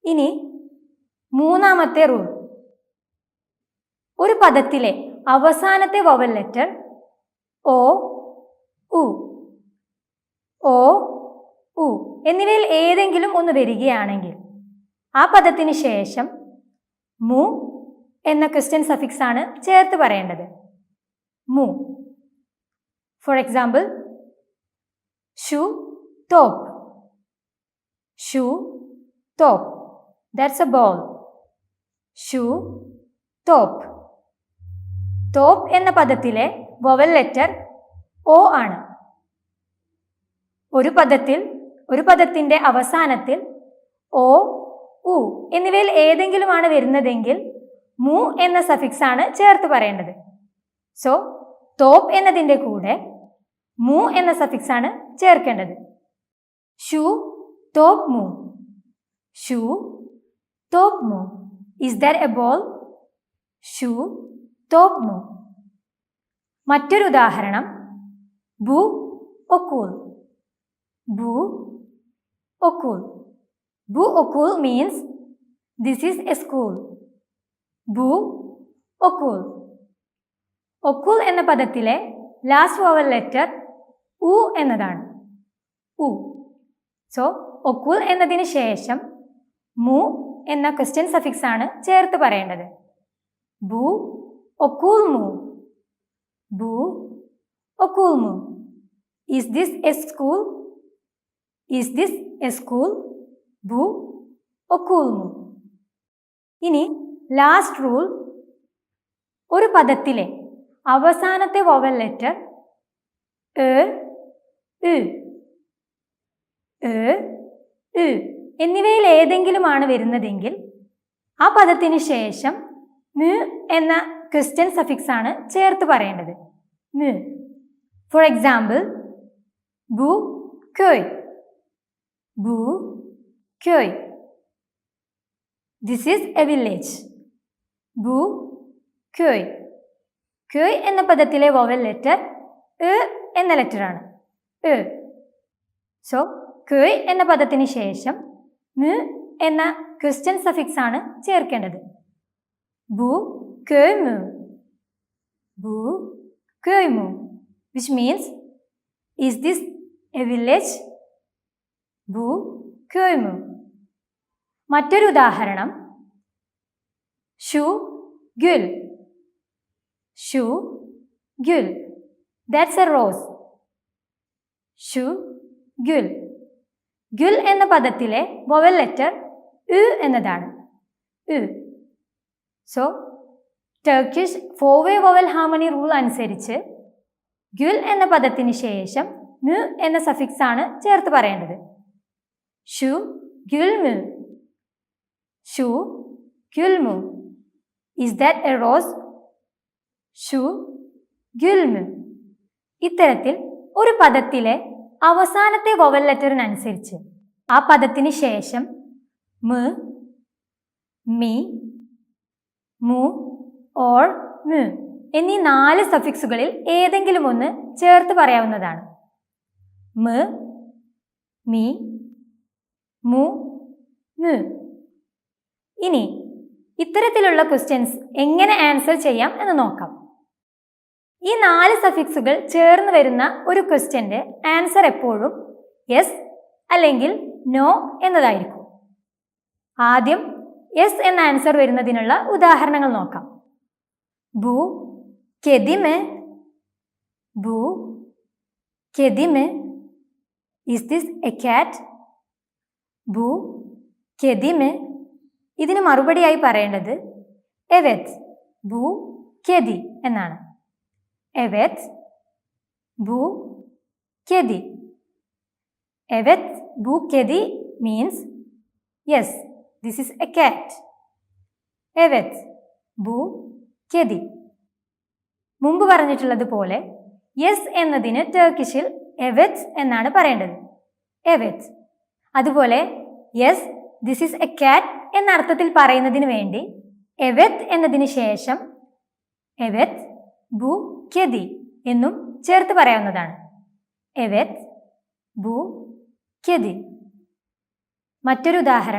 ഇനി മൂന്നാമത്തെ റൂൾ. ഒരു പദത്തിലെ അവസാനത്തെ വവൽ ലെറ്റർ ഓ, ഉ, ഓ, ഉ എന്നിവയിൽ ഏതെങ്കിലും ഒന്ന് വരികയാണെങ്കിൽ ആ പദത്തിന് ശേഷം മു എന്ന ക്വസ്റ്റ്യൻ സഫിക്സ് ആണ് ചേർത്ത് പറയേണ്ടത്. മു. For example, shoe top, shoe top, that's a ball. Shoe top. Top എന്ന പദത്തിലെ വവൽ ലെറ്റർ ഓ ആണ്. ഒരു പദത്തിന്റെ അവസാനത്തിൽ ഓ, ഉ എന്നിവയിൽ ഏതെങ്കിലുമാണ് വരുന്നതെങ്കിൽ മു എന്ന സഫിക്സ് ആണ് ചേർത്ത് പറയേണ്ടത്. സോ ടോപ്പ് എന്നതിൻ്റെ കൂടെ മു എന്ന സഫിക്സ് ആണ് ചേർക്കേണ്ടത്. ഷു ടോപ്പ് മു, ഷു ടോപ്പ് മു. Is that a ball? ഷു ടോപ്പ് മു. മറ്റൊരു ഉദാഹരണം, ബു ഒക്കൂൾ, ബു ഒക്കൂൾ. ബു ഒക്കൂൾ means this is a school. ബു ഒക്കൂൾ. ഒക്കൂൾ എന്ന പദത്തിലെ ലാസ്റ്റ് വവൽ ലെറ്റർ ഉ എന്നതാണ്. ഉ. സോ ഒക്കൂൾ എന്നതിന് ശേഷം മു എന്ന ക്വസ്റ്റ്യൻ സഫിക്സ് ആണ് ചേർത്ത് പറയേണ്ടത്. ബു ഒക്കൂൾ മു, ബു ഒക്കൂൾ മു. Is this A school? Is this A school? ബു ഒക്കൂൾ മു. ഇനി ലാസ്റ്റ് റൂൾ. ഒരു പദത്തിലെ അവസാനത്തെ വവൽ ലെറ്റർ എന്നിവയിൽ ഏതെങ്കിലുമാണ് വരുന്നതെങ്കിൽ ആ പദത്തിന് ശേഷം മു എന്ന ക്വസ്റ്റ്യൻ സഫിക്സ് ആണ് ചേർത്ത് പറയേണ്ടത്. മു. ഫോർ എക്സാമ്പിൾ, ബു ക്യോയ്, ബു ക്യോയ്. This is a village. ബു ക്യോയ്. ക്യോയ് എന്ന പദത്തിലെ വവൽ ലെറ്റർ എന്ന ലെറ്ററാണ്. സോ ക്യോയ് എന്ന പദത്തിന് ശേഷം മു എന്ന ക്വസ്റ്റ്യൻ സഫിക്സ് ആണ് ചേർക്കേണ്ടത്. ബു ക്യോയ് മു, ബു ക്യോയ് മു. Which means is this a village? ബു ക്യോയ് മു. മറ്റൊരു ഉദാഹരണം, ഷു ഗുൽ, ഷു ഗുൽ. That's a rose. ഷു ഗുൽ. ഗുൽ എന്ന പദത്തിലെ വവൽ ലെറ്റർ എന്നതാണ്. So Turkish 4-way vowel harmony rule അനുസരിച്ച് ഗുൽ എന്ന പദത്തിന് ശേഷം മു എന്ന സഫിക്സ് ആണ് ചേർത്ത് പറയേണ്ടത്. ഷു ഗുൽ മു, ഷു ഗുൽ മു. Is that a rose? ഷു ഗുൽ മു. ഇത്തരത്തിൽ ഒരു പദത്തിലെ അവസാനത്തെ വവൽ ലെറ്ററിനനുസരിച്ച് ആ പദത്തിന് ശേഷം മു, മി, മു ഓർ മു എന്നീ 4 സഫിക്സുകളിൽ ഏതെങ്കിലും ഒന്ന് ചേർത്ത് പറയാവുന്നതാണ്. മു, മി, മു, മു. ഇനി ഇത്തരത്തിലുള്ള ക്വസ്റ്റ്യൻസ് എങ്ങനെ ആൻസർ ചെയ്യാം എന്ന് നോക്കാം. ഈ 4 സഫിക്സുകൾ ചേർന്ന് വരുന്ന ഒരു ക്വസ്റ്റ്യൻ്റെ ആൻസർ എപ്പോഴും യെസ് അല്ലെങ്കിൽ നോ എന്നതായിരിക്കും. ആദ്യം യെസ് എന്ന ആൻസർ വരുന്നതിനുള്ള ഉദാഹരണങ്ങൾ നോക്കാം. ബു കെദിമെ, ബു കെദിമെ. Is this a cat? ബു കെദിമെ. ഇതിന് മറുപടിയായി പറയേണ്ടത് എവെറ്റ് ബു കെദി എന്നാണ്. എവെറ്റ് ബു കെദി. എവെറ്റ് ബു കെദി means yes, this is a cat. എവെറ്റ് ബു കെദി. മുമ്പ് പറഞ്ഞിട്ടുള്ളതുപോലെ യെസ് എന്നതിന് ടർക്കിഷിൽ എവെറ്റ് എന്നാണ് പറയേണ്ടത്. എവെറ്റ്. അതുപോലെ yes, this is a cat എന്ന അർത്ഥത്തിൽ പറയുന്നതിന് വേണ്ടി എവെറ്റ് എന്നതിന് ശേഷം എവെറ്റ് ബു കെദി എന്നും ചേർത്ത് പറയാവുന്നതാണ്. എവെറ്റ് ബു കെദി. മറ്റൊരു ഉദാഹരണം,